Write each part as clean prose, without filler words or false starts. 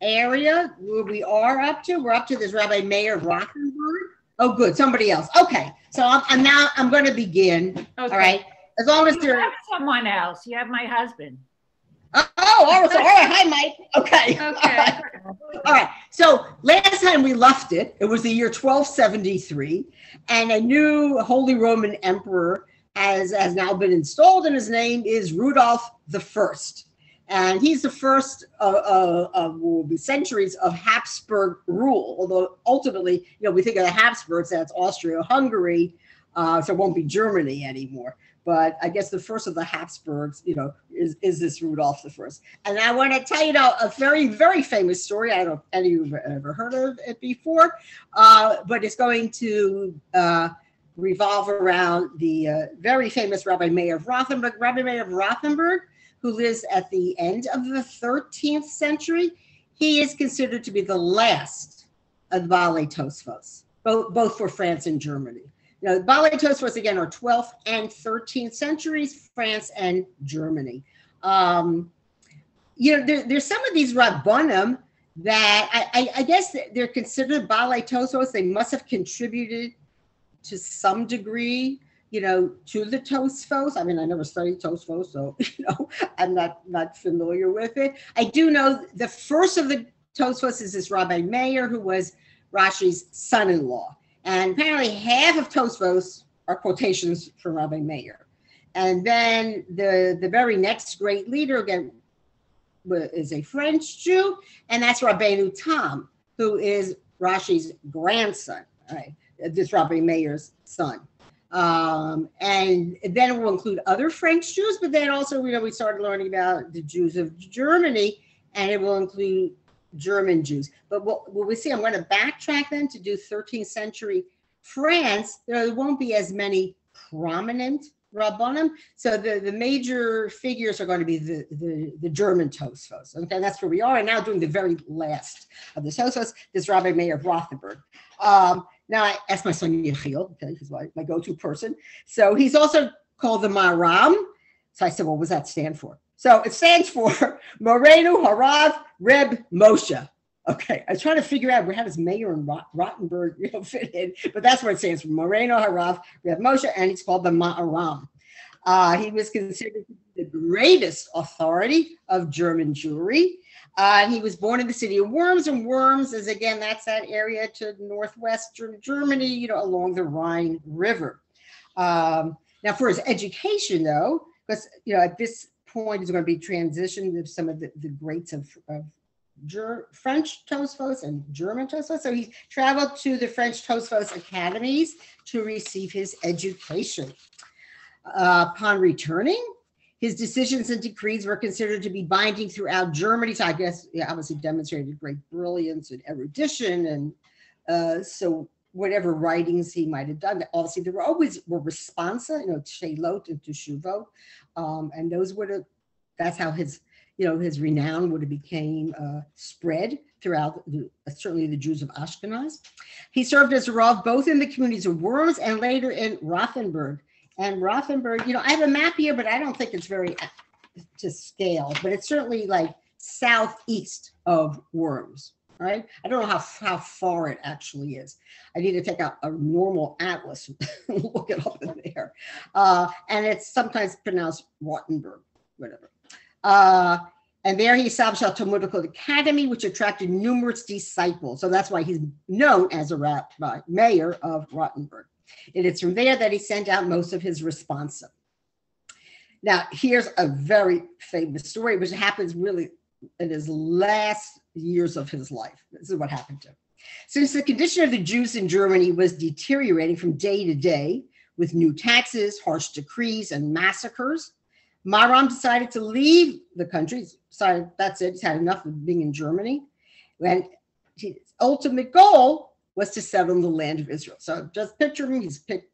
area where we are up to. We're up to this Rabbi Meir of Rothenburg. Oh, good. Somebody else. Okay. So I'm going to begin. Okay. All right. As long as you have someone else. You have my husband. Oh, all right. Hi, Mike. Okay. Okay. All right. So last time we left it was the year 1273, and a new Holy Roman Emperor has now been installed, and his name is Rudolph the First. And he's the first of centuries of Habsburg rule, although ultimately, we think of the Habsburgs, that's Austria-Hungary, so it won't be Germany anymore. But I guess the first of the Habsburgs, is this Rudolph the First. And I want to tell you a very, very famous story. I don't know if any of you have ever heard of it before, but it's going to revolve around the very famous Rabbi Meir of Rothenburg. Rabbi Meir of Rothenburg, who lives at the end of the 13th century, he is considered to be the last of the Baalei Tosfos, both for France and Germany. The Baalei Tosfos, again, are 12th and 13th centuries, France and Germany. There's some of these Rabbonim that I guess they're considered Baalei Tosfos. They must have contributed to some degree to the Tosfos. I mean, I never studied Tosfos, so, I'm not familiar with it. I do know the first of the Tosfos is this Rabbi Meir, who was Rashi's son-in-law. And apparently half of Tosfos are quotations from Rabbi Meir. And then the very next great leader, again, is a French Jew, and that's Rabbeinu Tam, who is Rashi's grandson, right? This Rabbi Meir's son. And then it will include other French Jews, but then also, we started learning about the Jews of Germany, and it will include German Jews. But what we see, I'm going to backtrack then to do 13th century France. There won't be as many prominent Rabbonim. So the major figures are going to be the German Tosfos. Okay, that's where we are. And now doing the very last of the Tosfos, this Rabbi Meir of Rothenburg. Now, I asked my son Yechiel, okay, he's my go-to person. So he's also called the Maram. So I said, well, what does that stand for? So it stands for Morenu Harav Reb Moshe. Okay, I was trying to figure out how does Meir and Rothenburg fit in, but that's what it stands for, Morenu Harav Reb Moshe, and he's called the Ma'aram. He was considered the greatest authority of German Jewry. He was born in the city of Worms, and Worms is, again, that's that area to northwestern Germany, along the Rhine River. Now, for his education, though, because, at this point is going to be transitioned of some of the greats of French Tosfos and German Tosfos. So he traveled to the French Tosfos academies to receive his education. Upon returning, his decisions and decrees were considered to be binding throughout Germany. So I guess, obviously demonstrated great brilliance and erudition. And so whatever writings he might have done, obviously there were responsa, Shelot and Teshuvot. And those that's how his renown would have became spread throughout certainly the Jews of Ashkenaz. He served as a Rav both in the communities of Worms and later in Rothenburg. And Rothenburg, I have a map here, but I don't think it's very to scale, but it's certainly like southeast of Worms, right? I don't know how far it actually is. I need to take out a normal atlas and look it up in there. And it's sometimes pronounced Rothenburg, whatever. And there he established a Talmudical academy, which attracted numerous disciples. So that's why he's known as a Rabbi Meir of Rothenburg. And it's from there that he sent out most of his responsa. Now, here's a very famous story, which happens really in his last years of his life. This is what happened to him. Since the condition of the Jews in Germany was deteriorating from day to day with new taxes, harsh decrees, and massacres, Maram decided to leave the country. Decided that's it. He's had enough of being in Germany. And his ultimate goal was to settle in the land of Israel. So just picture him. He's picked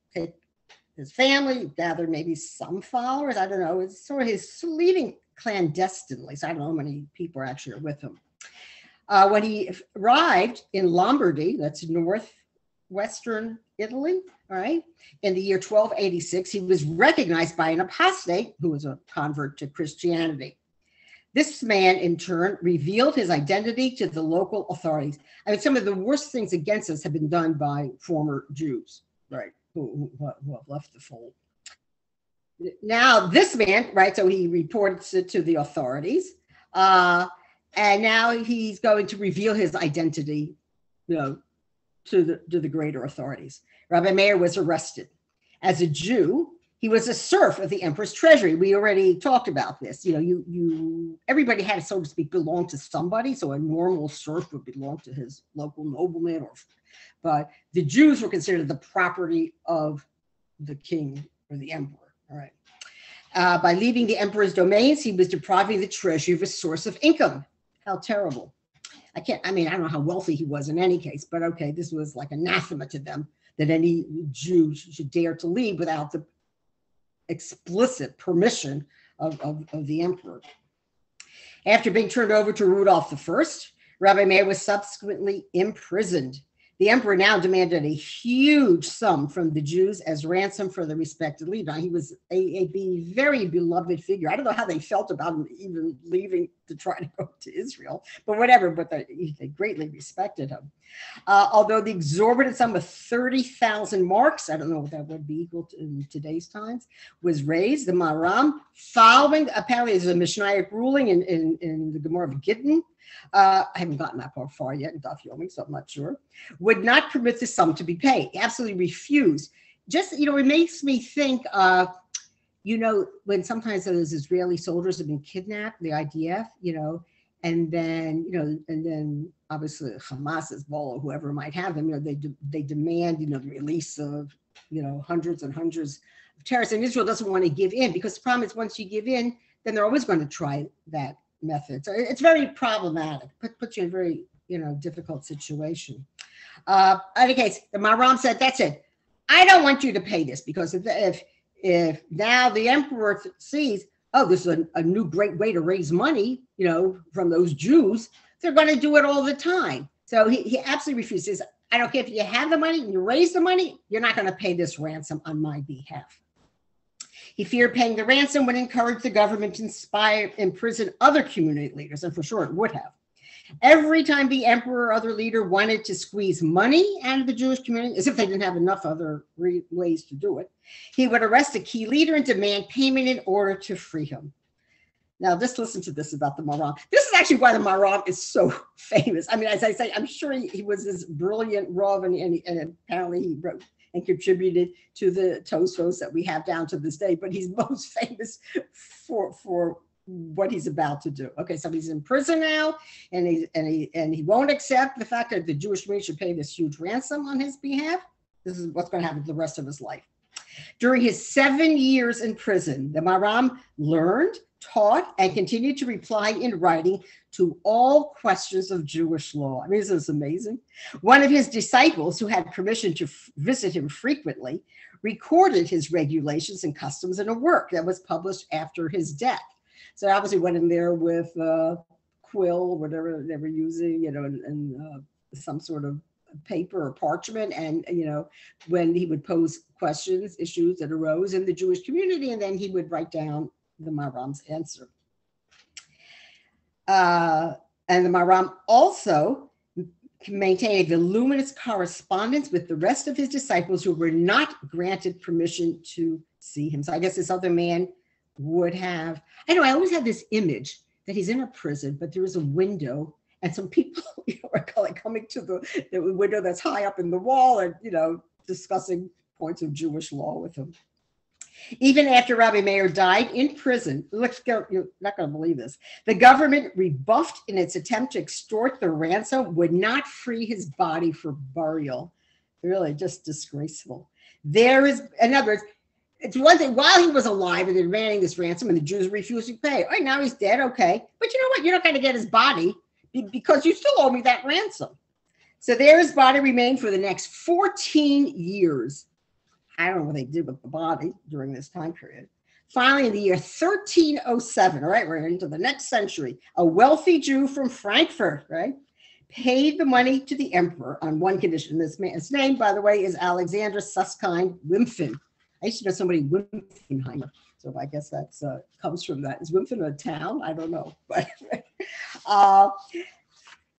his family, gathered maybe some followers. I don't know. It's sort of he's leaving clandestinely. So I don't know how many people actually are with him. When he arrived in Lombardy, that's northwestern Italy, all right, in the year 1286, he was recognized by an apostate who was a convert to Christianity. This man, in turn, revealed his identity to the local authorities. I mean, some of the worst things against us have been done by former Jews, right, who have left the fold. Now, this man, right, so he reports it to the authorities, and now he's going to reveal his identity, to the greater authorities. Rabbi Meir was arrested. As a Jew, he was a serf of the emperor's treasury. We already talked about this. Everybody had to, so to speak, belong to somebody. So a normal serf would belong to his local nobleman, but the Jews were considered the property of the king or the emperor. All right. By leaving the emperor's domains, he was depriving the treasury of a source of income. How terrible. I don't know how wealthy he was in any case, but okay, this was like anathema to them that any Jew should dare to leave without the explicit permission of the emperor. After being turned over to Rudolph I, Rabbi Meir was subsequently imprisoned. The emperor now demanded a huge sum from the Jews as ransom for the respected leader. He was a very beloved figure. I don't know how they felt about him even leaving to try to go to Israel, but whatever, but they greatly respected him. Although the exorbitant sum of 30,000 marks, I don't know what that would be equal to in today's times, was raised, the Maram, following, apparently there's a Mishnaic ruling in the Gemara of Gittin, I haven't gotten that far yet in Daf Yomi, so I'm not sure, would not permit the sum to be paid. He absolutely refused. Just, it makes me think, when sometimes those Israeli soldiers have been kidnapped, the IDF, and then obviously Hamas, Hezbollah, whoever might have them, they demand, the release of, hundreds and hundreds of terrorists. And Israel doesn't want to give in, because the problem is once you give in, then they're always going to try that method. So it's very problematic, puts you in a very, difficult situation. In any case, the Maram said, that's it. I don't want you to pay this, because if now the emperor sees, oh, this is a new great way to raise money, from those Jews, they're going to do it all the time. So he absolutely refuses. I don't care if you have the money and you raise the money, you're not going to pay this ransom on my behalf. He feared paying the ransom would encourage the government to imprison other community leaders, and for sure it would have. Every time the emperor or other leader wanted to squeeze money out of the Jewish community, as if they didn't have enough other ways to do it, he would arrest a key leader and demand payment in order to free him. Now, just listen to this about the Maram. This is actually why the Maram is so famous. I mean, as I say, I'm sure he was this brilliant Rav, and apparently he wrote and contributed to the Tosfos that we have down to this day, but he's most famous for what he's about to do. Okay, so he's in prison now, and he won't accept the fact that the Jewish community should pay this huge ransom on his behalf. This is what's going to happen the rest of his life. During his 7 years in prison, the Maram learned, taught, and continued to reply in writing to all questions of Jewish law. I mean, this is amazing. One of his disciples, who had permission to visit him frequently, recorded his regulations and customs in a work that was published after his death. So obviously went in there with quill, whatever they were using, and some sort of paper or parchment, and when he would pose questions, issues that arose in the Jewish community, and then he would write down the Maram's answer. And the Maram also maintained a voluminous correspondence with the rest of his disciples who were not granted permission to see him. So I guess this other man would have, I always had this image that he's in a prison, but there is a window, and some people are coming to the window that's high up in the wall and, discussing points of Jewish law with him. Even after Rabbi Meir died in prison, you're not going to believe this, the government, rebuffed in its attempt to extort the ransom, would not free his body for burial. Really just disgraceful. There is, in other words, it's one thing while he was alive and demanding this ransom and the Jews refusing to pay. All right, now he's dead, okay. But you know what? You're not going to get his body because you still owe me that ransom. So there his body remained for the next 14 years. I don't know what they did with the body during this time period. Finally, in the year 1307, all right, we're into the next century, a wealthy Jew from Frankfurt, right, paid the money to the emperor on one condition. This man's name, by the way, is Alexander Susskind Wimpfen. I used to know somebody, Wimpfenheimer. So I guess that's comes from that. Is Wimpton a town? I don't know. But uh,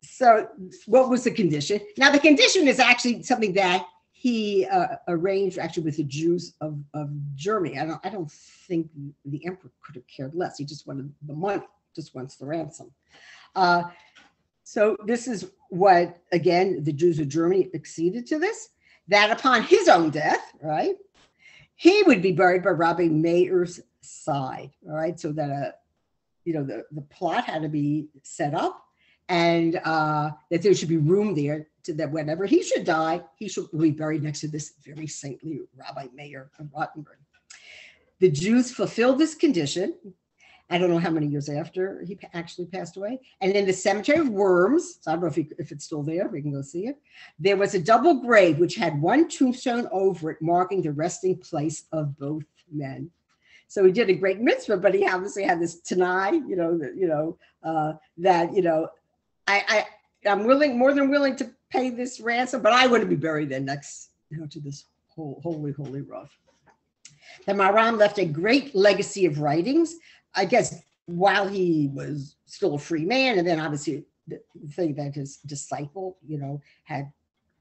so what was the condition? Now the condition is actually something that he arranged actually with the Jews of Germany. I don't think the emperor could have cared less. He just wanted the money, just wants the ransom. So this is what, again, the Jews of Germany acceded to this, that upon his own death, right, he would be buried by Rabbi Meir's side, all right, so that, the plot had to be set up, and that there should be room there to that whenever he should die, he should be buried next to this very saintly Rabbi Meir of Rottenburg. The Jews fulfilled this condition. I don't know how many years after he actually passed away. And in the cemetery of Worms, so I don't know if it's still there, we can go see it, there was a double grave which had one tombstone over it, marking the resting place of both men. So he did a great mitzvah, but he obviously had this Tanai, I'm more than willing to pay this ransom, but I want to be buried there next, to this holy rough. The Maram left a great legacy of writings, I guess, while he was still a free man, and then obviously the thing that his disciple, had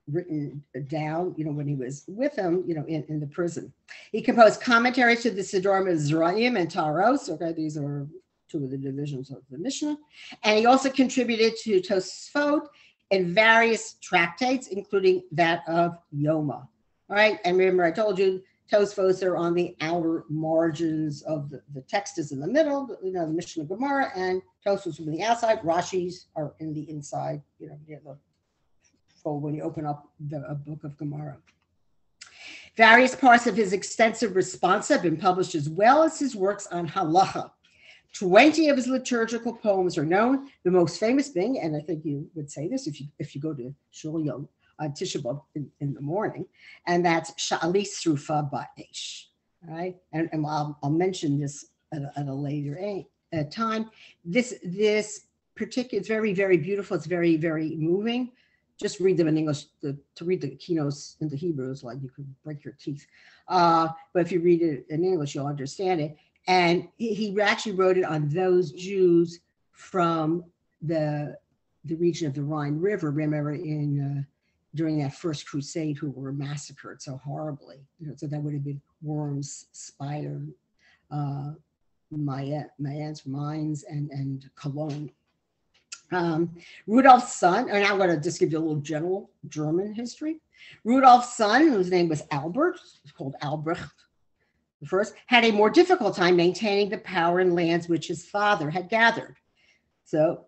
written down, when he was with him, in the prison. He composed commentaries to the Sidorim of Zerayim and Taros. Okay, these are two of the divisions of the Mishnah. And he also contributed to Tosfot and various tractates, including that of Yoma. All right, and remember I told you, Tosfos are on the outer margins of the text is in the middle, the Mishnah Gemara, and Tosfos are on the outside. Rashis are in the inside, near the fold when you open up a book of Gemara. Various parts of his extensive responsa have been published, as well as his works on halacha. 20 of his liturgical poems are known, the most famous being, and I think you would say this if you go to Shul Yom on Tisha B'Av in the morning, and that's Sha'ali Srufa Ba'esh. All right, and I'll mention this at a later time. This particular, it's very, very beautiful. It's very, very moving. Just read them in English. To read the keynotes into Hebrew is like you could break your teeth. But if you read it in English, you'll understand it. And he actually wrote it on those Jews from the region of the Rhine River. Remember during that first crusade, who were massacred so horribly. So that would have been Worms, Spider, Mayence, Mines, and Cologne. Rudolph's son, and I'm going to just give you a little general German history. Rudolph's son, whose name was Albert, it's called Albrecht the First, had a more difficult time maintaining the power and lands which his father had gathered. So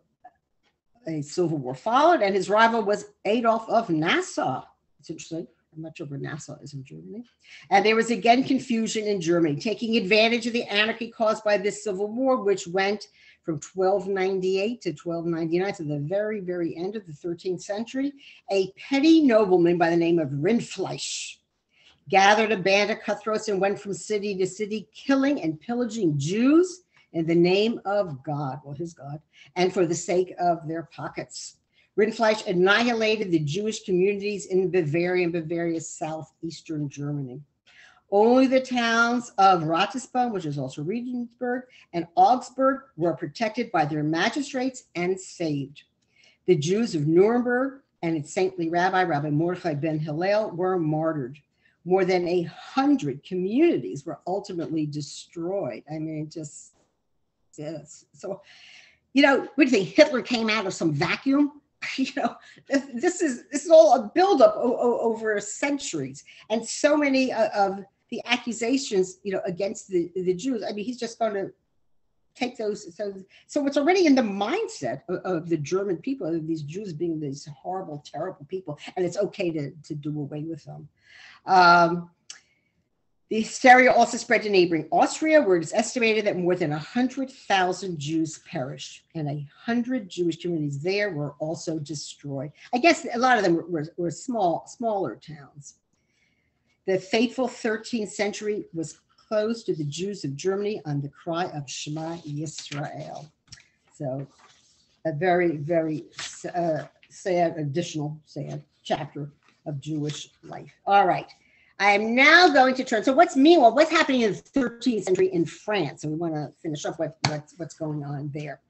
a civil war followed, and his rival was Adolf of Nassau. It's interesting. I'm not sure where Nassau is in Germany. And there was again confusion in Germany, taking advantage of the anarchy caused by this civil war, which went from 1298 to 1299 to the very, very end of the 13th century. A petty nobleman by the name of Rindfleisch gathered a band of cutthroats and went from city to city, killing and pillaging Jews in the name of God, well, his God, and for the sake of their pockets. Rindfleisch annihilated the Jewish communities in Bavaria's southeastern Germany. Only the towns of Ratisbon, which is also Regensburg, and Augsburg were protected by their magistrates and saved. The Jews of Nuremberg and its saintly rabbi, Rabbi Mordechai ben Hillel, were martyred. More than 100 communities were ultimately destroyed. I mean, just, yes. So, what do you think? Hitler came out of some vacuum? This is all a buildup over centuries, and so many of the accusations, against the Jews. I mean, he's just going to take those. So it's already in the mindset of the German people, of these Jews being these horrible, terrible people, and it's okay to do away with them. The hysteria also spread to neighboring Austria, where it is estimated that more than 100,000 Jews perished, and 100 Jewish communities there were also destroyed. I guess a lot of them were smaller towns. The fateful 13th century was closed to the Jews of Germany on the cry of Shema Yisrael. So a very, very sad chapter of Jewish life. All right. I am now going to turn. So what's happening in the 13th century in France? So we want to finish off with what's going on there.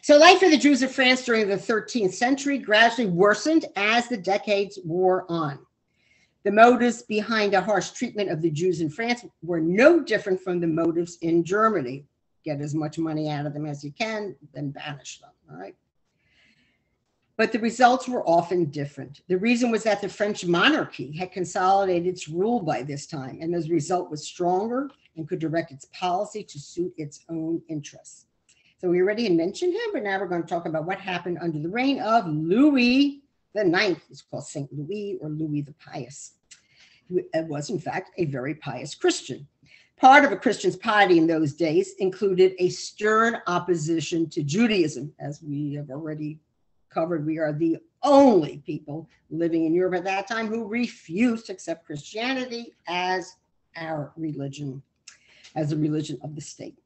So life for the Jews of France during the 13th century gradually worsened as the decades wore on. The motives behind a harsh treatment of the Jews in France were no different from the motives in Germany. Get as much money out of them as you can, then banish them, all right? But the results were often different. The reason was that the French monarchy had consolidated its rule by this time, and as a result was stronger and could direct its policy to suit its own interests. So we already mentioned him, but now we're going to talk about what happened under the reign of Louis the Ninth. He's called Saint Louis or Louis the Pious. He was, in fact, a very pious Christian. Part of a Christian's piety in those days included a stern opposition to Judaism, as we have already covered. We are the only people living in Europe at that time who refused to accept Christianity as our religion, as the religion of the state.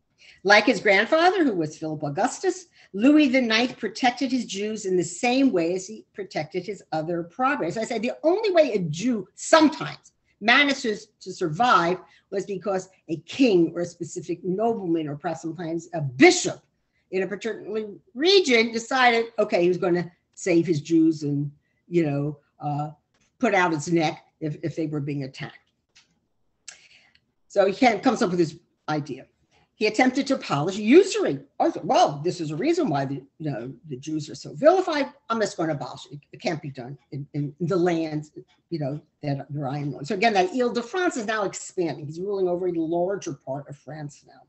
Like his grandfather, who was Philip Augustus, Louis the Ninth protected his Jews in the same way as he protected his other provinces. I said the only way a Jew sometimes manages to survive was because a king or a specific nobleman or perhaps sometimes a bishop in a particular region decided, okay, he was going to save his Jews and, put out his neck if they were being attacked. So he comes up with this idea. He attempted to abolish usury. I thought, well, this is a reason why the Jews are so vilified. I'm just going to abolish it. It can't be done in the lands, that I am on. So again, that Ile-de-France is now expanding. He's ruling over a larger part of France now.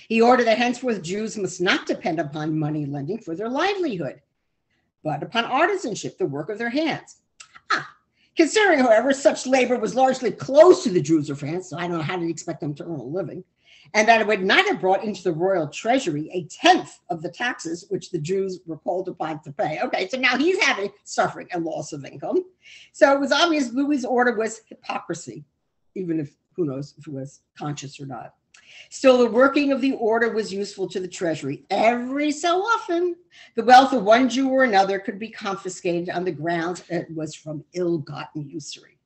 He ordered that henceforth Jews must not depend upon money lending for their livelihood, but upon artisanship, the work of their hands. Considering, however, such labor was largely closed to the Jews of France, so I don't know how to expect them to earn a living, and that it would not have brought into the royal treasury a tenth of the taxes which the Jews were called upon to pay. Okay, so now he's suffering a loss of income. So it was obvious Louis's order was hypocrisy, even if, who knows if it was conscious or not. Still, the working of the order was useful to the treasury. Every so often, the wealth of one Jew or another could be confiscated on the grounds that it was from ill-gotten usury.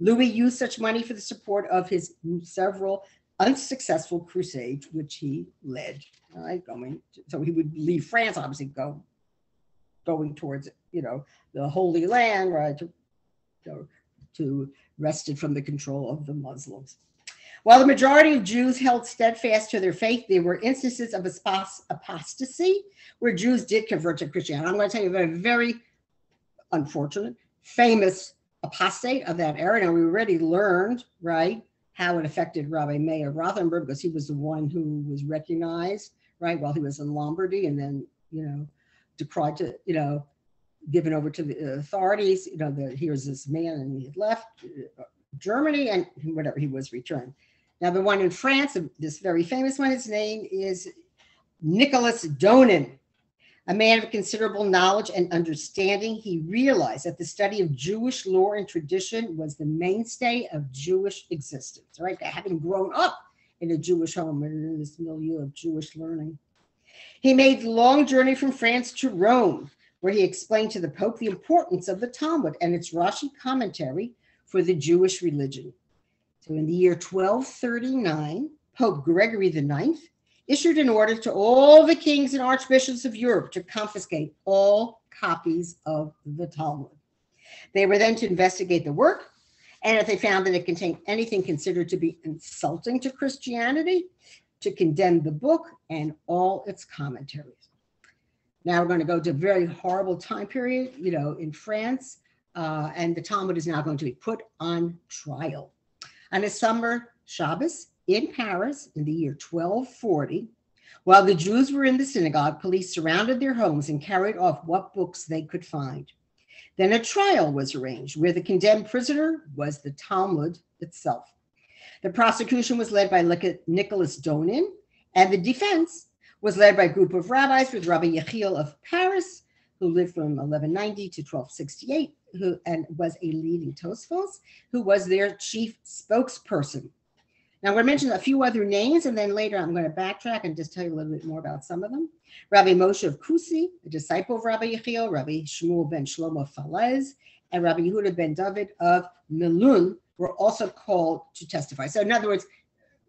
Louis used such money for the support of his several unsuccessful crusades, which he led. So he would leave France, obviously, going towards, the Holy Land, right, to wrest it from the control of the Muslims. While the majority of Jews held steadfast to their faith, there were instances of apostasy where Jews did convert to Christianity. I'm going to tell you a very unfortunate, famous apostate of that era. Now, we already learned, right, how it affected Rabbi Meir Rothenberg, because he was the one who was recognized, right, while he was in Lombardy, and then, decried to, given over to the authorities, here's this man, and he had left Germany, and whatever, he was returned. Now, the one in France, this very famous one, his name is Nicholas Donin. A man of considerable knowledge and understanding, he realized that the study of Jewish lore and tradition was the mainstay of Jewish existence, right? Having grown up in a Jewish home and in this milieu of Jewish learning. He made the long journey from France to Rome, where he explained to the Pope the importance of the Talmud and its Rashi commentary for the Jewish religion. So in the year 1239, Pope Gregory IX issued an order to all the kings and archbishops of Europe to confiscate all copies of the Talmud. They were then to investigate the work, and if they found that it contained anything considered to be insulting to Christianity, to condemn the book and all its commentaries. Now we're going to go to a very horrible time period, in France, and the Talmud is now going to be put on trial. On a summer Shabbos in Paris in the year 1240, while the Jews were in the synagogue, police surrounded their homes and carried off what books they could find. Then a trial was arranged where the condemned prisoner was the Talmud itself. The prosecution was led by Nicholas Donin, and the defense was led by a group of rabbis with Rabbi Yechiel of Paris, who lived from 1190 to 1268, and was a leading Tosfos, who was their chief spokesperson. Now, I'm going to mention a few other names, and then later I'm going to backtrack and just tell you a little bit more about some of them. Rabbi Moshe of Kusi, a disciple of Rabbi Yechiel, Rabbi Shmuel ben Shlomo Falez, and Rabbi Yehuda ben David of Melun, were also called to testify. So in other words,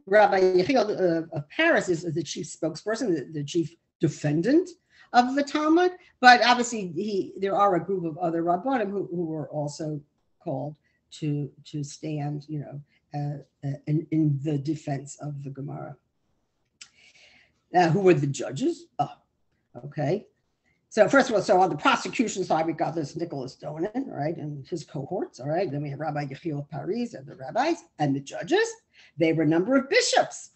Rabbi Yechiel of Paris is the chief spokesperson, the chief defendant of the Talmud, but obviously there are a group of other Rabbanim who were also called to stand, in the defense of the Gemara. Who were the judges? Okay. So first of all, so on the prosecution side, we got this Nicholas Donin, right, and his cohorts, all right. Then we have Rabbi Yechiel of Paris and the rabbis and the judges. They were a number of bishops.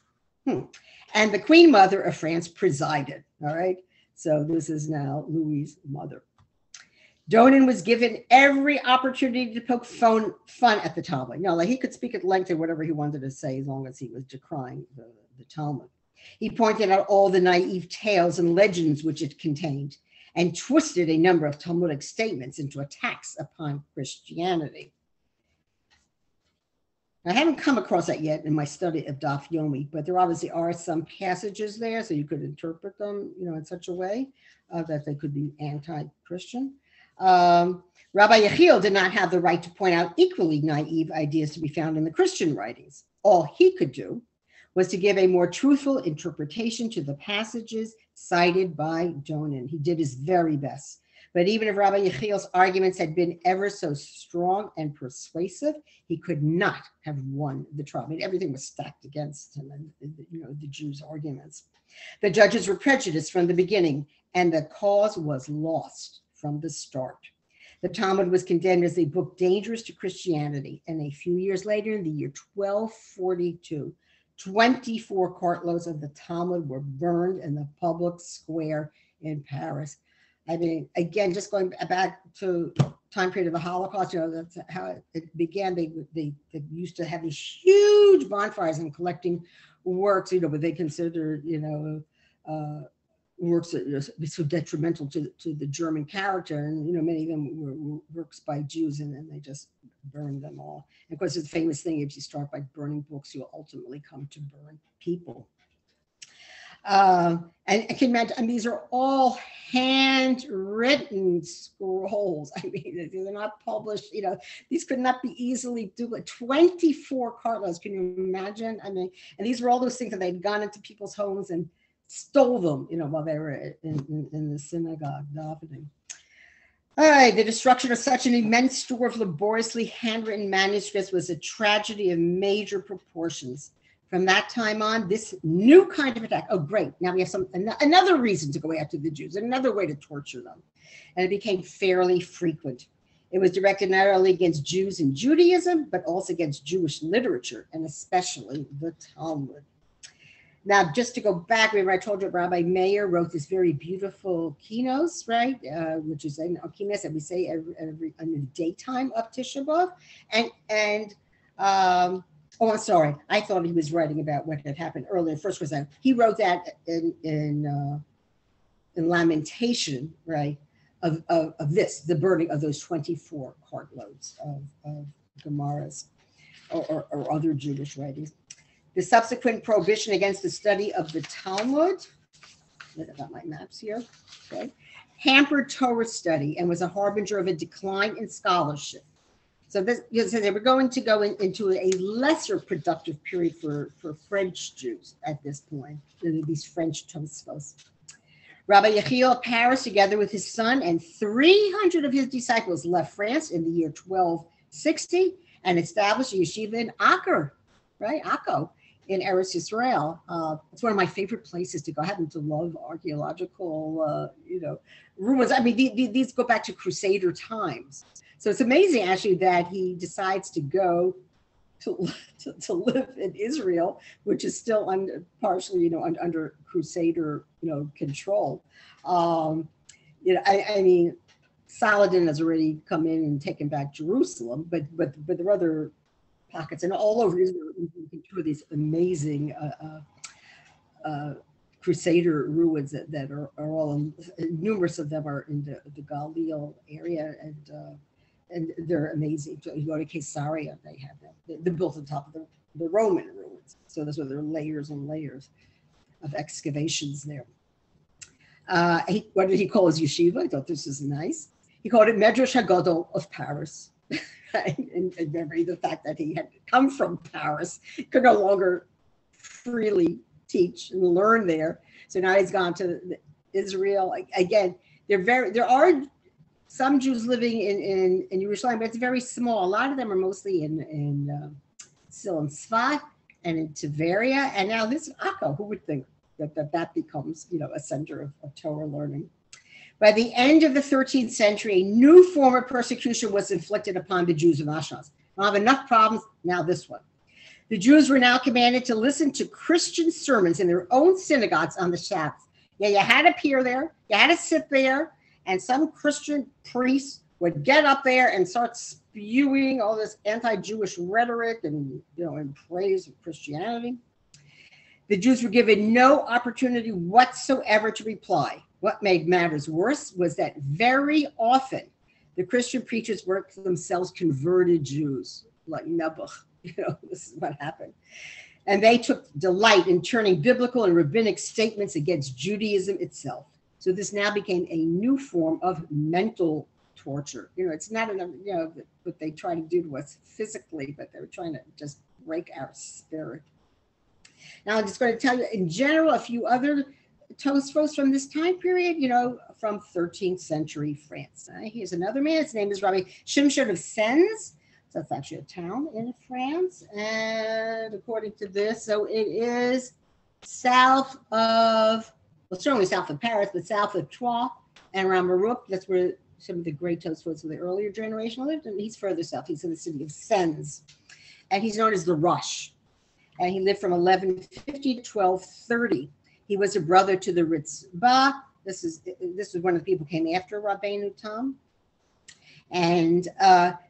And the Queen Mother of France presided, all right. So this is now Louis's mother. Donin was given every opportunity to poke fun at the Talmud. Like he could speak at length of whatever he wanted to say as long as he was decrying the Talmud. He pointed out all the naive tales and legends which it contained and twisted a number of Talmudic statements into attacks upon Christianity. I haven't come across that yet in my study of Daf Yomi, but there obviously are some passages there, so you could interpret them, in such a way that they could be anti-Christian. Rabbi Yechiel did not have the right to point out equally naive ideas to be found in the Christian writings. All he could do was to give a more truthful interpretation to the passages cited by Donin. He did his very best. But even if Rabbi Yechiel's arguments had been ever so strong and persuasive, he could not have won the trial. I mean, everything was stacked against him and, the Jews' arguments. The judges were prejudiced from the beginning, and the cause was lost from the start. The Talmud was condemned as a book dangerous to Christianity, and a few years later, in the year 1242, 24 cartloads of the Talmud were burned in the public square in Paris. I mean, again, just going back to time period of the Holocaust, that's how it began. They used to have these huge bonfires and collecting works, but they considered, works that were so detrimental to the German character. And, many of them were works by Jews, and then they just burned them all. And of course, it's a famous thing, if you start by burning books, you'll ultimately come to burn people. And I can imagine, these are all handwritten scrolls. I mean, they're not published, these could not be easily duplicated. 24 cartloads, can you imagine? I mean, and these were all those things that they'd gone into people's homes and stole them, while they were in the synagogue davening. All right, the destruction of such an immense store of laboriously handwritten manuscripts was a tragedy of major proportions. From that time on, this new kind of attack, oh great, now we have another reason to go after the Jews, another way to torture them. And it became fairly frequent. It was directed not only against Jews and Judaism, but also against Jewish literature, and especially the Talmud. Now, just to go back, remember I told you Rabbi Meir wrote this very beautiful kinos, right? Which is an kinos that we say every in the daytime of Tisha B'Av. Oh, I'm sorry. I thought he was writing about what had happened earlier. First was that he wrote that in lamentation, right? Of this, the burning of those 24 cartloads of Gemaras or other Jewish writings. The subsequent prohibition against the study of the Talmud, I got my maps here, okay, hampered Torah study and was a harbinger of a decline in scholarship. So they were going to go into a lesser productive period for French Jews at this point, these French Tosfos. Rabbi Yechiel of Paris, together with his son and 300 of his disciples, left France in the year 1260 and established a yeshiva in Acre, right? Akko, in Eretz Yisrael. It's one of my favorite places to go. I happen to love archaeological, ruins. I mean, these go back to Crusader times. So it's amazing, actually, that he decides to go to live in Israel, which is still partially, under Crusader, control. I mean, Saladin has already come in and taken back Jerusalem, but there are other pockets, and all over Israel, you can tour these amazing Crusader ruins that are all, numerous of them are in the Galil area, and they're amazing. So you go to Caesarea, they have them. They're built on top of the Roman ruins. So those are their layers and layers of excavations there. What did he call his yeshiva? I thought this was nice. He called it Medrash HaGadol of Paris. And remember the fact that he had come from Paris, could no longer freely teach and learn there. So now he's gone to Israel. Again, there are some Jews living in Jerusalem, but it's very small. A lot of them are mostly still in Sfat and in Tiberia. And now this Akko, who would think that becomes, a center of Torah learning? By the end of the 13th century, a new form of persecution was inflicted upon the Jews of Ashkenaz. I have enough problems, now this one. The Jews were now commanded to listen to Christian sermons in their own synagogues on the Sabbath. Yeah, you had to appear there, you had to sit there, and some Christian priest would get up there and start spewing all this anti-Jewish rhetoric and, in praise of Christianity. The Jews were given no opportunity whatsoever to reply. What made matters worse was that very often the Christian preachers were themselves converted Jews, like Nebuch. This is what happened. And they took delight in turning biblical and rabbinic statements against Judaism itself. So this now became a new form of mental torture. It's not enough, what they try to do to us physically, but they were trying to just break our spirit. Now I'm just going to tell you in general a few other Tosfos from this time period, from 13th century France. Here's another man. His name is Rabbi Shimshon of Sens. So that's actually a town in France. And according to this, so it is south of, well, certainly south of Paris, but south of Troyes and Ramaruk. That's where some of the great Tosfos of the earlier generation lived. And he's further south. He's in the city of Sens. And he's known as the Rush. And he lived from 1150 to 1230. He was a brother to the Ritzbah. This is one of the people who came after Rabbeinu Tam. And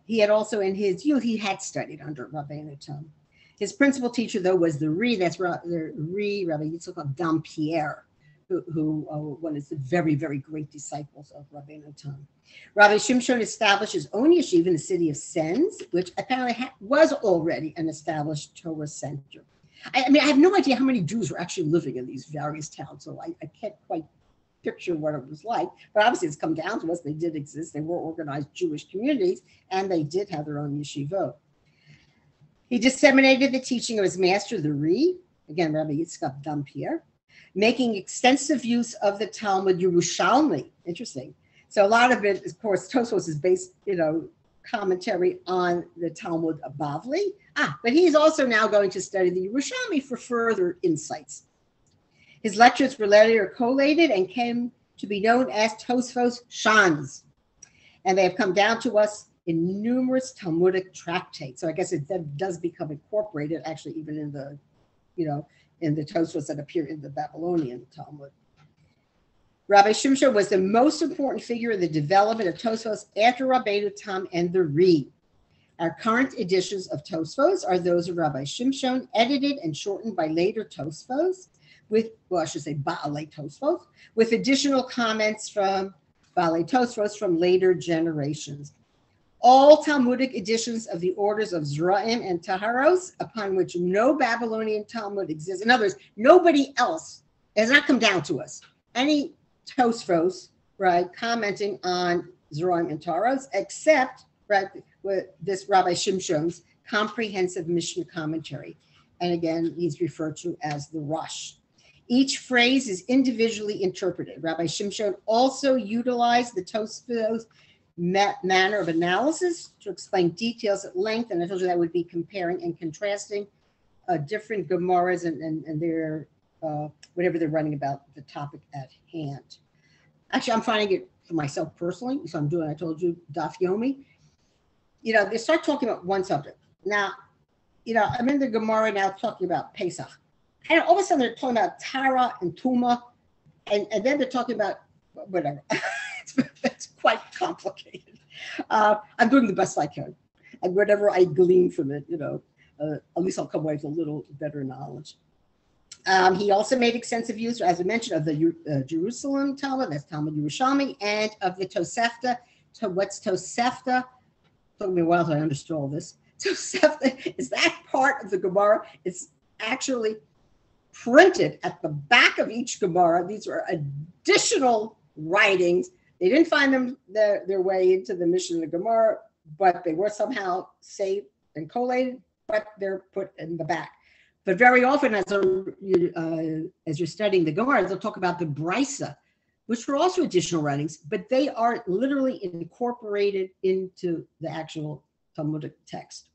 he had also, in his youth, he had studied under Rabbeinu Tam. His principal teacher, though, was the Rabbi Yitzchak Dampierre, who one of the very, very great disciples of Rabbeinu Tam. Rabbi Shimshon established his own yeshiva in the city of Sens, which apparently was already an established Torah center. I have no idea how many Jews were actually living in these various towns, so I can't quite picture what it was like. But obviously, it's come down to us. They did exist. They were organized Jewish communities, and they did have their own yeshivot. He disseminated the teaching of his master, the Ri, again, Rabbi Yitzchak Dampierre, making extensive use of the Talmud Yerushalmi. Interesting. So a lot of it, of course, Tosfos is based, commentary on the Talmud Bavli. But he's also now going to study the Yerushalmi for further insights. His lectures were later collated and came to be known as Tosfos Shans. And they have come down to us in numerous Talmudic tractates. So I guess it does become incorporated actually even in the, in the Tosfos that appear in the Babylonian Talmud. Rabbi Shimshon was the most important figure in the development of Tosfos after Rabbeinu Tam and the Ri. Our current editions of Tosfos are those of Rabbi Shimshon, edited and shortened by later Tosfos, Baalei Tosfos, with additional comments from Baalei Tosfos from later generations. All Talmudic editions of the orders of Zeraim and Taharos, upon which no Babylonian Talmud exists. In other words, nobody else has not come down to us. Any Tosfos, right, commenting on Zeraim and Taharos, except, right, with this Rabbi Shimshon's comprehensive Mishnah commentary. And again, he's referred to as the Rush. Each phrase is individually interpreted. Rabbi Shimshon also utilized the Tosfos manner of analysis to explain details at length, and I told you that would be comparing and contrasting different Gemaras and their whatever they're running about the topic at hand. Actually, I'm finding it for myself personally, so I'm doing, I told you, Daf Yomi. They start talking about one subject. Now, I'm in the Gemara now talking about Pesach. And all of a sudden they're talking about Tara and Tuma, and then they're talking about whatever. It's quite complicated. I'm doing the best I can. And whatever I glean from it, at least I'll come away with a little better knowledge. He also made extensive use, as I mentioned, of the Jerusalem Talmud, that's Talmud Yerushalmi, and of the Tosefta. What's Tosefta? It took me a while till I understood all this. Tosefta is that part of the Gemara. It's actually printed at the back of each Gemara. These are additional writings. They didn't find their way into the Mishnah and the Gemara, but they were somehow saved and collated, but they're put in the back. But very often, as you're studying the Gemara, they'll talk about the Brisa, which were also additional writings, but they are literally incorporated into the actual Talmudic text.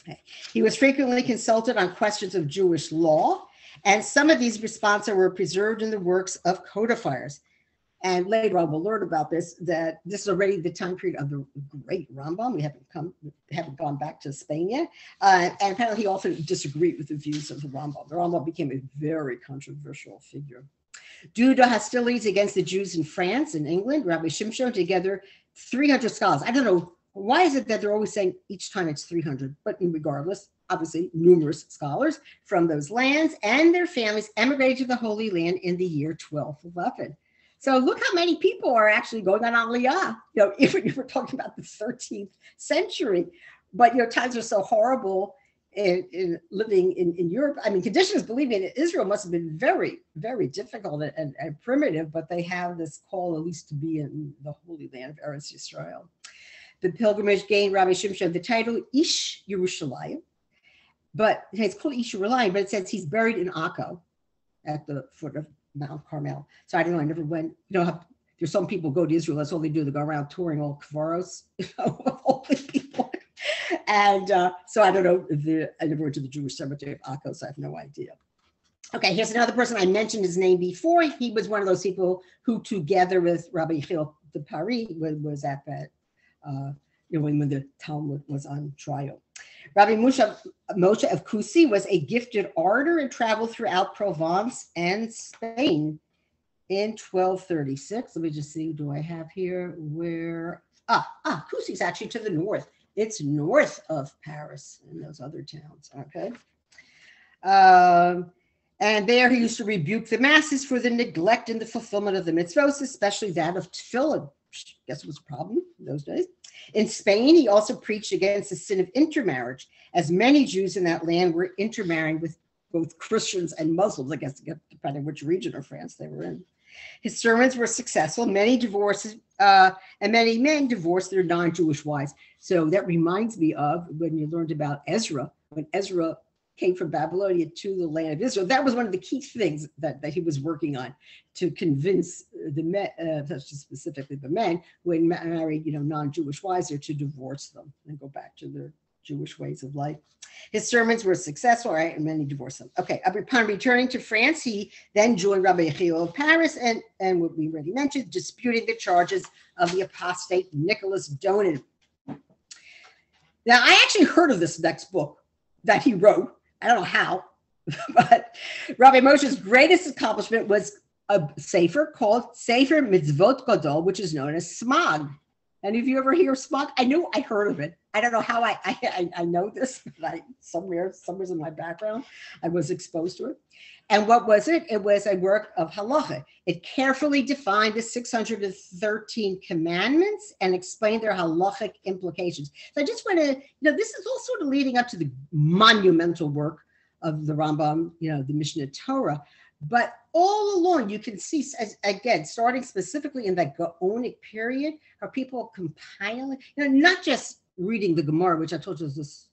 Okay. He was frequently consulted on questions of Jewish law, and some of these responses were preserved in the works of codifiers. And later on, we'll learn about this, that this is already the time period of the great Rambam. We haven't gone back to Spain yet. And apparently he often disagreed with the views of the Rambam. The Rambam became a very controversial figure. Due to hostilities against the Jews in France and England, Rabbi Shimshon together 300 scholars. I don't know, why is it that they're always saying each time it's 300, but regardless, obviously numerous scholars from those lands and their families emigrated to the Holy Land in the year 1211. So look how many people are actually going on Aliyah, even if we're talking about the 13th century. But, times are so horrible in living in Europe. I mean, conditions, believe me, in Israel must have been very, very difficult and primitive, but they have this call at least to be in the Holy Land of Eretz Yisrael. The pilgrimage gained Rabbi Shimshon the title Ish Yerushalayim, but it's called Ish Yerushalayim, but it says he's buried in Akko at the foot of Mount Carmel. So I don't know, I never went, there's some people go to Israel, that's all they do, they go around touring all kvaros, all the people. And so I don't know, I never went to the Jewish cemetery of Akko, so I have no idea. Okay, here's another person, I mentioned his name before. He was one of those people who, together with Rabbi Yechiel de Paris, was at that, when the Talmud was on trial. Rabbi Moshe of Kusi was a gifted orator and traveled throughout Provence and Spain in 1236. Let me just see, do I have here where, Kusi is actually to the north. It's north of Paris and those other towns, okay? And there he used to rebuke the masses for the neglect and the fulfillment of the mitzvos, especially that of tefillin. Guess it was a problem in those days. In Spain, he also preached against the sin of intermarriage, as many Jews in that land were intermarrying with both Christians and Muslims, I guess, depending on which region of France they were in. His sermons were successful. Many divorces and many men divorced their non-Jewish wives. So that reminds me of when you learned about Ezra, when Ezra came from Babylonia to the land of Israel. That was one of the key things that he was working on, to convince the men, specifically the men, when married, non-Jewish wives, are to divorce them and go back to their Jewish ways of life. His sermons were successful, right? And many divorced them. Okay, upon returning to France, he then joined Rabbi Yechiel of Paris and what we already mentioned, disputing the charges of the apostate Nicholas Donin. Now, I actually heard of this next book that he wrote. I don't know how, but Rabbi Moshe's greatest accomplishment was a sefer called Sefer Mitzvot Gadol, which is known as Smog. Any of you ever hear of Smog? I heard of it. I don't know how I know this, but somewhere in my background, I was exposed to it. And what was it? It was a work of halacha. It carefully defined the 613 commandments and explained their halachic implications. So I just want to, this is all sort of leading up to the monumental work of the Rambam, the Mishnah Torah. But all along, you can see, again, starting specifically in that Gaonic period, how people compiling, not just reading the Gemara, which I told you was this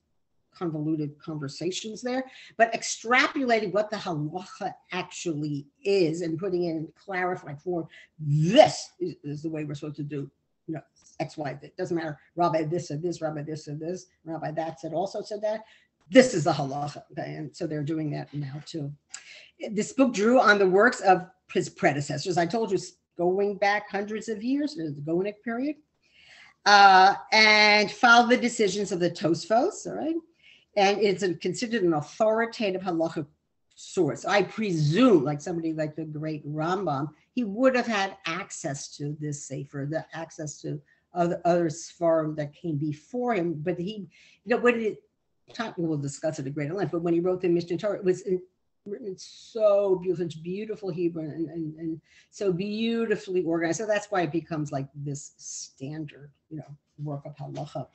convoluted conversations there, but extrapolating what the halacha actually is and putting it in clarified form. This is the way we're supposed to do, X, Y. It doesn't matter. Rabbi this said this, Rabbi this said this, Rabbi that also said that. This is the halacha, okay? And so they're doing that now too. This book drew on the works of his predecessors. I told you, going back hundreds of years, the Gaonic period, and followed the decisions of the Tosfos, all right? And it's considered an authoritative halachic source. I presume, like somebody like the great Rambam, he would have had access to this sefer, the access to other Sfarim that came before him. But he, we'll discuss it at greater length, but when he wrote the Mishnah Torah, it was written so beautiful, it's beautiful Hebrew and so beautifully organized. So that's why it becomes like this standard, work of halacha.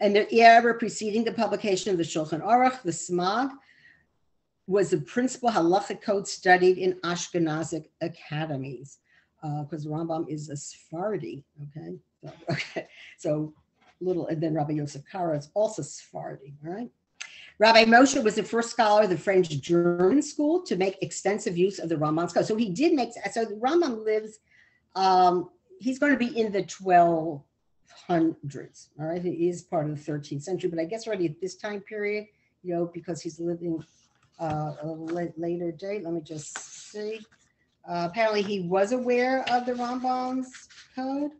And the era preceding the publication of the Shulchan Aruch, the Smog, was the principal halachic code studied in Ashkenazic academies, because the Rambam is a Sephardi, okay? So and then Rabbi Yosef Karo is also Sephardi, all right? Rabbi Moshe was the first scholar of the French German school to make extensive use of the Rambam's code. So he did make, so the Rambam lives, he's going to be in the 1200s, all right? He is part of the 13th century, but I guess already at this time period, you know, because he's living a later date. Let me just see. Apparently he was aware of the Rambam's code.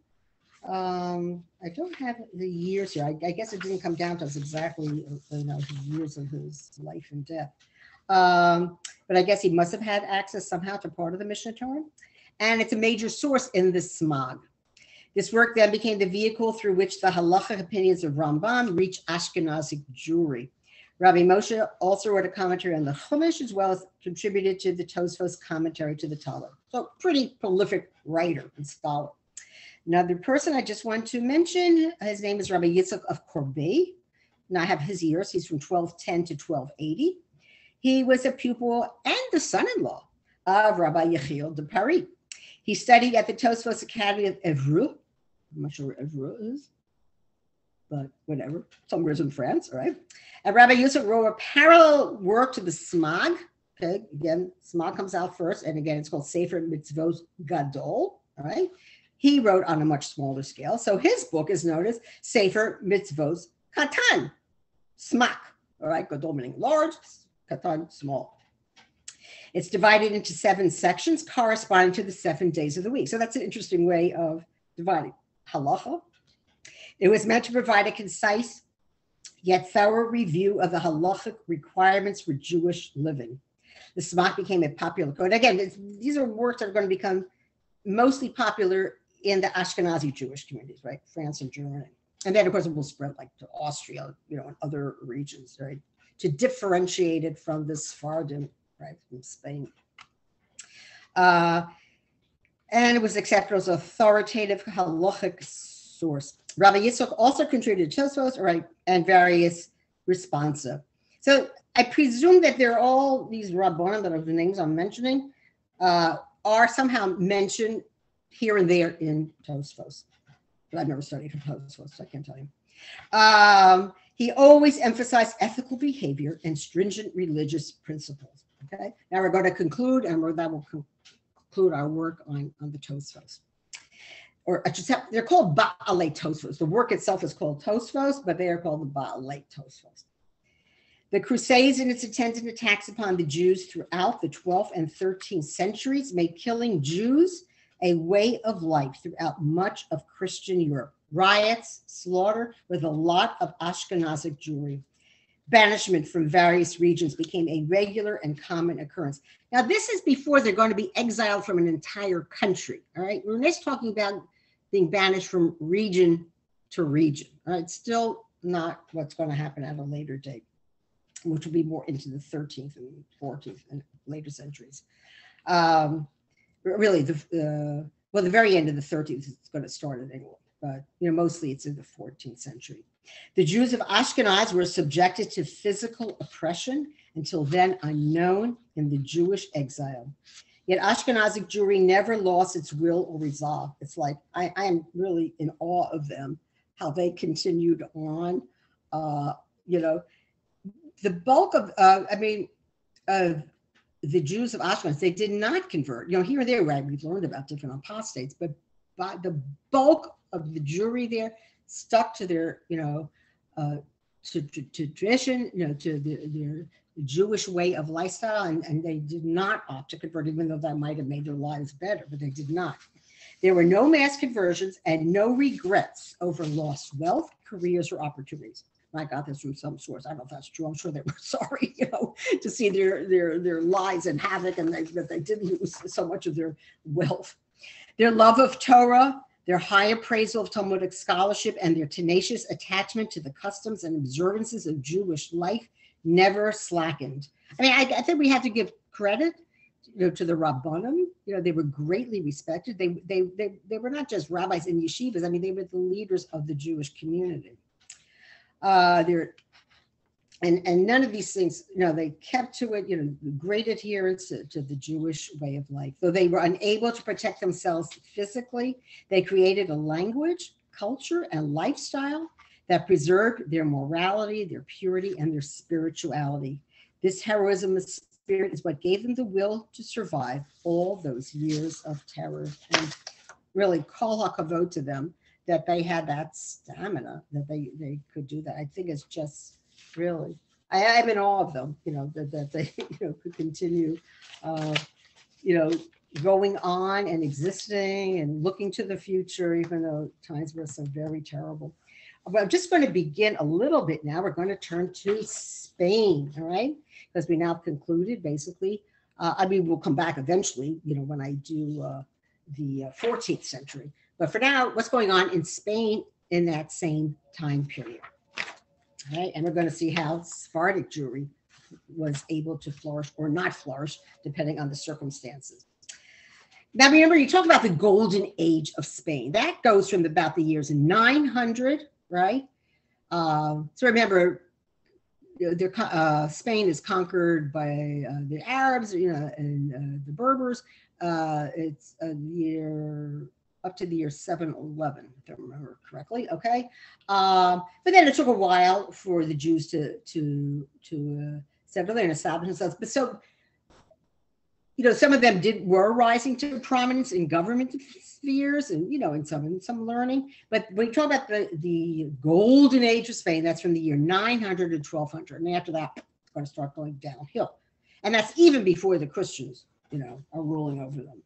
I don't have the years here. I guess it didn't come down to us exactly, you know, the years of his life and death. But I guess he must have had access somehow to part of the Mishnah Torah. And it's a major source in the Smog. This work then became the vehicle through which the halachic opinions of Rambam reached Ashkenazic Jewry. Rabbi Moshe also wrote a commentary on the Chumash, as well as contributed to the Tosfos commentary to the Talmud. So pretty prolific writer and scholar. Another person I just want to mention, his name is Rabbi Yitzchak of Corbet. And I have his years. He's from 1210 to 1280. He was a pupil and the son-in-law of Rabbi Yechiel de Paris. He studied at the Tosfos Academy of Evreux. I'm not sure where Evreux is, but whatever, somewhere in France, all right? And Rabbi Yosef wrote a parallel work to the Smog. Okay, again, Smog comes out first, and again, it's called Sefer Mitzvot Gadol, all right? He wrote on a much smaller scale. So his book is known as Sefer Mitzvot Katan, Smak, all right? Gadol meaning large, Katan, small. It's divided into 7 sections corresponding to the 7 days of the week. So that's an interesting way of dividing. Halacha. It was meant to provide a concise yet thorough review of the halachic requirements for Jewish living. The Smak became a popular code. Again, these are works that are going to become mostly popular in the Ashkenazi Jewish communities, right? France and Germany. And then, of course, it will spread like to Austria, you know, and other regions, right? To differentiate it from the Sephardim, right, from Spain. And it was accepted as authoritative halachic source. Rabbi Yitzchak also contributed to Tosfos, right, and various responsa. So I presume that they're all these Rabbanim that are the names I'm mentioning are somehow mentioned here and there in Tosfos. But I've never studied Tosfos, so I can't tell you. He always emphasized ethical behavior and stringent religious principles. Okay, now we're going to conclude, and that will conclude our work on the Tosfos. Or I should say, they're called Ba'alei Tosfos. The work itself is called Tosfos, but they are called the Ba'alei Tosfos. The Crusades and its attendant attacks upon the Jews throughout the 12th and 13th centuries made killing Jews a way of life throughout much of Christian Europe. Riots, slaughter with a lot of Ashkenazic Jewry. Banishment from various regions became a regular and common occurrence. Now, this is before they're going to be exiled from an entire country, all right? We're just talking about being banished from region to region, all right? Still not what's going to happen at a later date, which will be more into the 13th and 14th and later centuries. Really, the very end of the 13th is going to start it anyway, but you know, mostly it's in the 14th century. The Jews of Ashkenaz were subjected to physical oppression until then unknown in the Jewish exile. Yet Ashkenazic Jewry never lost its will or resolve. It's like, I am really in awe of them, how they continued on. You know, the bulk of, the Jews of Ashkenaz, they did not convert. You know, here and there, right, we've learned about different apostates, but by the bulk of the Jewry there stuck to their, you know, to tradition, you know, to their Jewish way of lifestyle, and they did not opt to convert, even though that might have made their lives better, but they did not. There were no mass conversions and no regrets over lost wealth, careers, or opportunities. I got this from some source. I don't know if that's true. I'm sure they were sorry, you know, to see their lives in havoc, and that they did lose so much of their wealth. Their love of Torah, their high appraisal of Talmudic scholarship, and their tenacious attachment to the customs and observances of Jewish life never slackened. I mean, I think we have to give credit, you know, to the Rabbanim. You know, they were greatly respected. They were not just rabbis in yeshivas. I mean, they were the leaders of the Jewish community. And none of these things, you know, they kept to it, you know, great adherence to the Jewish way of life. Though they were unable to protect themselves physically, they created a language, culture, and lifestyle that preserved their morality, their purity, and their spirituality. This heroism of spirit is what gave them the will to survive all those years of terror. And really, kol hakavod to them that they had that stamina, that they could do that. I think it's just really, I'm in awe of them, that they, could continue, going on and existing and looking to the future, even though times were so very terrible. But I'm just going to begin a little bit now. We're going to turn to Spain, all right? Because we now concluded, basically. We'll come back eventually, when I do the 14th century. But for now, what's going on in Spain in that same time period? All right, and we're going to see how Sephardic Jewry was able to flourish or not flourish, depending on the circumstances. Now, remember, you talk about the golden age of Spain. That goes from about the years 900, right? So remember, Spain is conquered by the Arabs, and the Berbers. It's a year up to the year 711, if I remember correctly. Okay, but then it took a while for the Jews to settle there and establish themselves. But so, some of them were rising to prominence in government spheres, and in some learning. But when you talk about the golden age of Spain, that's from the year 900 to 1200, and after that, it's going to start going downhill. And that's even before the Christians, are ruling over them.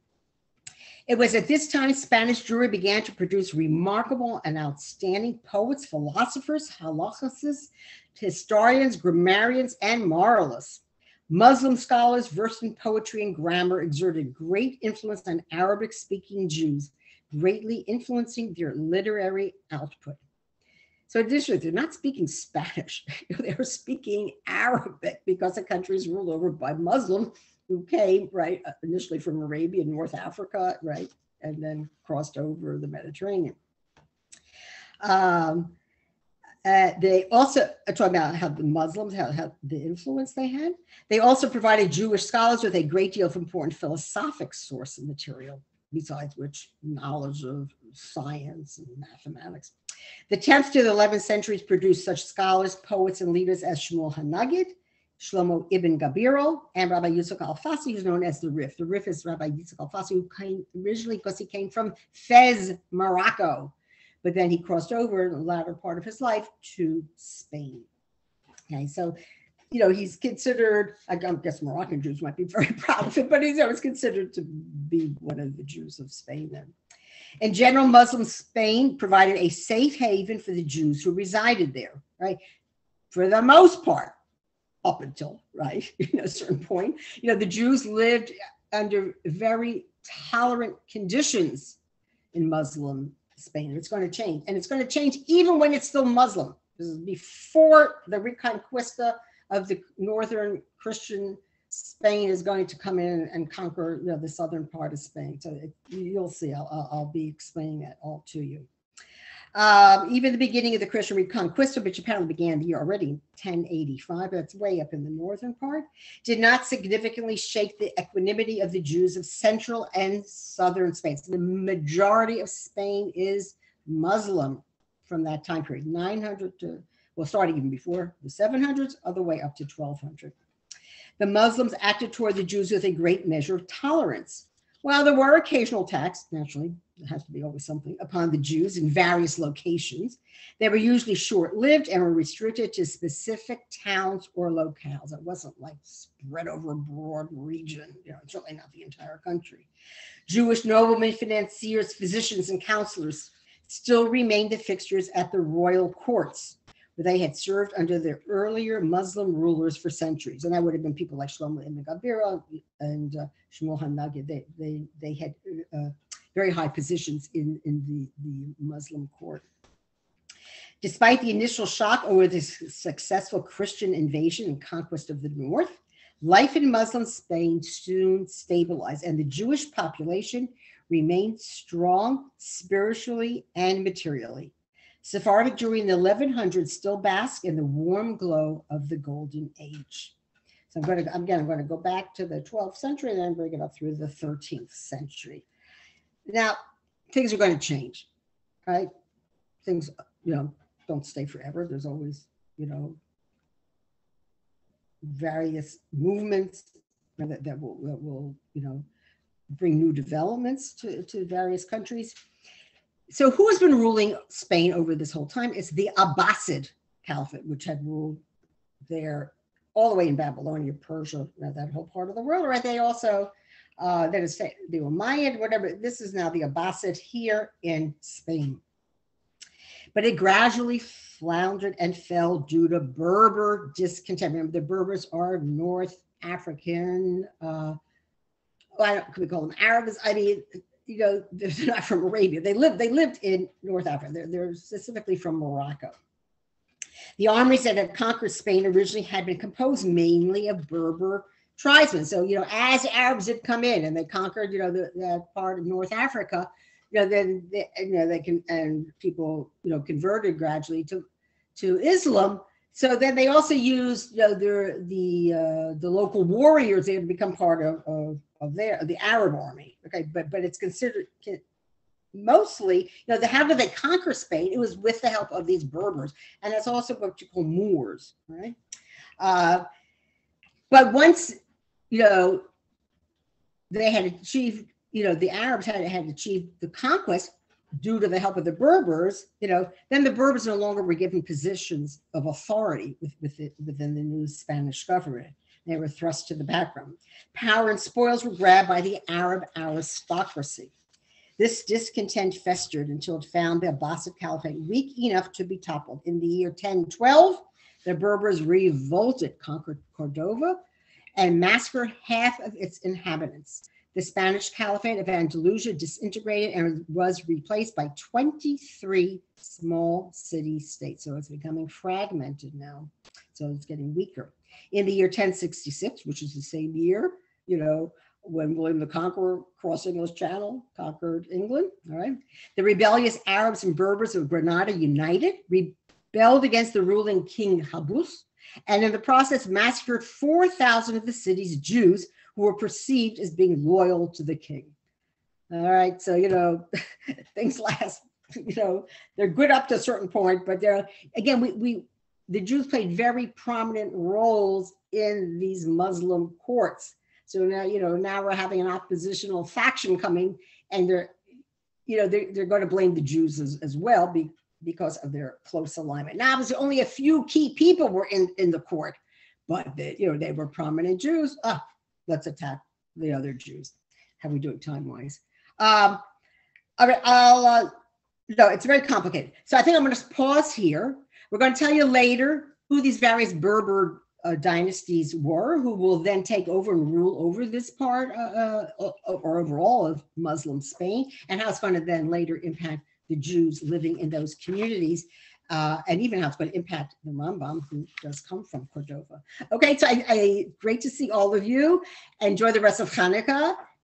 It was at this time Spanish Jewry began to produce remarkable and outstanding poets, philosophers, halachists, historians, grammarians, and moralists. Muslim scholars versed in poetry and grammar exerted great influence on Arabic-speaking Jews, greatly influencing their literary output. So additionally, they're not speaking Spanish. They're speaking Arabic because the country is ruled over by Muslims who came, right, initially from Arabia, North Africa, right, and then crossed over the Mediterranean. They also talk about how the Muslims, how the influence they had. They also provided Jewish scholars with a great deal of important philosophic source material, besides which knowledge of science and mathematics. The 10th to the 11th centuries produced such scholars, poets, and leaders as Shmuel HaNagid, Shlomo ibn Gabirol, and Rabbi Yitzchak Alfasi, who's known as the Rif. The Rif is Rabbi Yitzchak Alfasi, who came originally because he came from Fez, Morocco, but then he crossed over in the latter part of his life to Spain. Okay, so, he's considered, I guess Moroccan Jews might be very proud of it, but he's always considered to be one of the Jews of Spain then. In general, Muslim Spain provided a safe haven for the Jews who resided there, right? For the most part, up until, right, a certain point. The Jews lived under very tolerant conditions in Muslim Spain. It's going to change. And it's going to change even when it's still Muslim. This is before the Reconquista of the northern Christian Spain is going to come in and conquer the southern part of Spain. So you'll see, I'll be explaining that all to you. Even the beginning of the Christian Reconquista, which apparently began the year already 1085, that's way up in the northern part, did not significantly shake the equanimity of the Jews of central and southern Spain. So the majority of Spain is Muslim from that time period, 900 to, well, starting even before the 700s, all the way up to 1200. The Muslims acted toward the Jews with a great measure of tolerance. While there were occasional attacks, naturally, there has to be always something, upon the Jews in various locations, they were usually short-lived and were restricted to specific towns or locales. It wasn't like spread over a broad region, certainly not the entire country. Jewish noblemen, financiers, physicians, and counselors still remained the fixtures at the royal courts, where they had served under their earlier Muslim rulers for centuries. And that would have been people like Shlomo ibn Gabirol and Shmuel HaNagid. They had very high positions in the Muslim court. Despite the initial shock over the successful Christian invasion and conquest of the north, life in Muslim Spain soon stabilized, and the Jewish population remained strong spiritually and materially. Sephardic Jewry in the 1100s still bask in the warm glow of the Golden Age. So I'm going to go back to the 12th century and then bring it up through the 13th century. Now, things are going to change, right? Things, don't stay forever. There's always, various movements that will bring new developments to various countries. So who has been ruling Spain over this whole time? It's the Abbasid Caliphate, which had ruled there all the way in Babylonia, Persia, that whole part of the world, right? They also, that is, they were Mayan, whatever. This is now the Abbasid here in Spain. But it gradually floundered and fell due to Berber discontent. Remember, the Berbers are North African, can we call them Arabs? I mean, they're not from Arabia. They lived in North Africa. They're specifically from Morocco. The armies that had conquered Spain originally had been composed mainly of Berber tribesmen. So, as Arabs had come in and they conquered, that part of North Africa, then they can, and people, converted gradually to Islam. So then they also used, the local warriors. They had become part of the Arab army. Okay, but it's considered mostly, how did they conquer Spain? It was with the help of these Berbers, and that's also what you call Moors, right? But once, they had achieved, the Arabs had achieved the conquest due to the help of the Berbers, then the Berbers no longer were given positions of authority within the new Spanish government. They were thrust to the background. Power and spoils were grabbed by the Arab aristocracy. This discontent festered until it found the Abbasid Caliphate weak enough to be toppled. In the year 1012, the Berbers revolted, conquered Cordova, and massacred half of its inhabitants. The Spanish Caliphate of Andalusia disintegrated and was replaced by 23 small city-states. So it's becoming fragmented now. So it's getting weaker. In the year 1066, which is the same year, when William the Conqueror crossed English Channel, conquered England, all right? The rebellious Arabs and Berbers of Granada united, rebelled against the ruling King Habus, and in the process massacred 4,000 of the city's Jews who were perceived as being loyal to the king. All right, so, things last, they're good up to a certain point, but they're, again, the Jews played very prominent roles in these Muslim courts. So now, now we're having an oppositional faction coming, and they're going to blame the Jews as well because of their close alignment. Now, obviously, only a few key people were in the court, but they were prominent Jews. Let's attack the other Jews. How are we doing time-wise? All right, no, it's very complicated. So I think I'm going to pause here. We're going to tell you later who these various Berber dynasties were, who will then take over and rule over this part or overall of Muslim Spain, and how it's going to then later impact the Jews living in those communities, and even how it's going to impact the Rambam, who does come from Cordova. Okay, so great to see all of you. Enjoy the rest of Hanukkah.